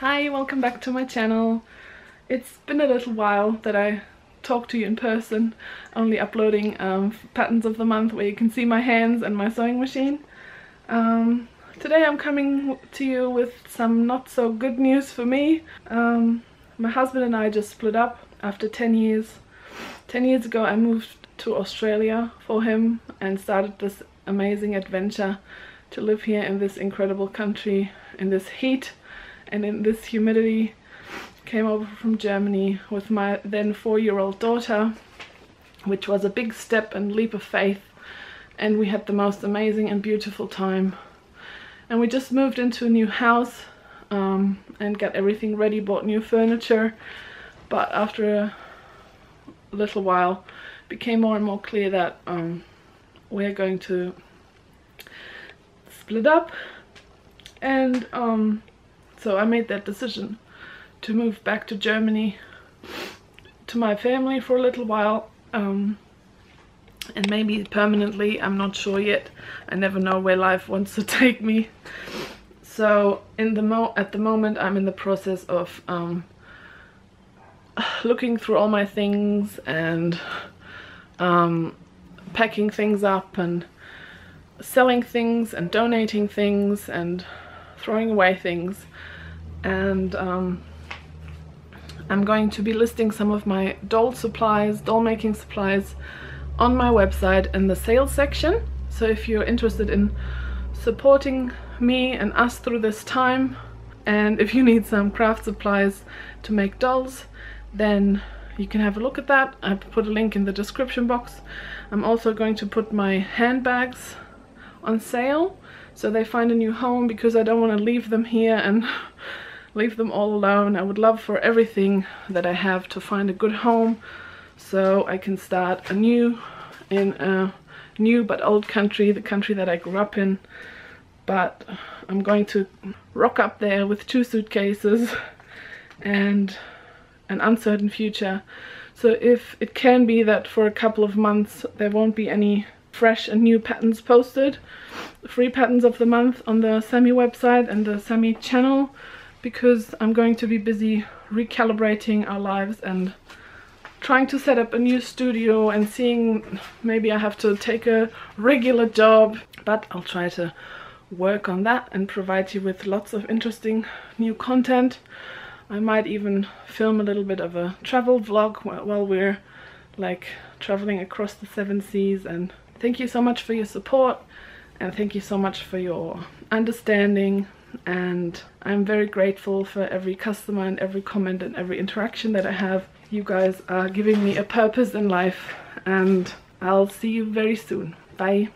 Hi, welcome back to my channel. It's been a little while that I talked to you in person, only uploading patterns of the month where you can see my hands and my sewing machine. Today I'm coming to you with some not so good news for me. My husband and I just split up after 10 years. 10 years ago I moved to Australia for him and started this amazing adventure to live here in this incredible country, in this heat and in this humidity. Came over from Germany with my then 4-year-old daughter, which was a big step and leap of faith, and we had the most amazing and beautiful time. And we just moved into a new house and got everything ready, bought new furniture, but after a little while it became more and more clear that we're going to split up, and so I made that decision to move back to Germany to my family for a little while, and maybe permanently, I'm not sure yet. I never know where life wants to take me. So at the moment I'm in the process of looking through all my things and packing things up and selling things and donating things and throwing away things, and I'm going to be listing some of my doll supplies, doll making supplies on my website in the sales section. So if you're interested in supporting me and us through this time, and if you need some craft supplies to make dolls, then you can have a look at that. I put a link in the description box. I'm also going to put my handbags on sale so they find a new home, because I don't want to leave them here and leave them all alone. I would love for everything that I have to find a good home so I can start anew in a new but old country, the country that I grew up in. But I'm going to rock up there with 2 suitcases and an uncertain future. So if it can be that for a couple of months there won't be any fresh and new patterns posted, free patterns of the month on the Sami website and the Sami channel, because I'm going to be busy recalibrating our lives and trying to set up a new studio and seeing maybe I have to take a regular job, but I'll try to work on that and provide you with lots of interesting new content. I might even film a little bit of a travel vlog while we're like traveling across the 7 seas. And thank you so much for your support, and thank you so much for your understanding, and I'm very grateful for every customer and every comment and every interaction that I have. You guys are giving me a purpose in life, and I'll see you very soon. Bye.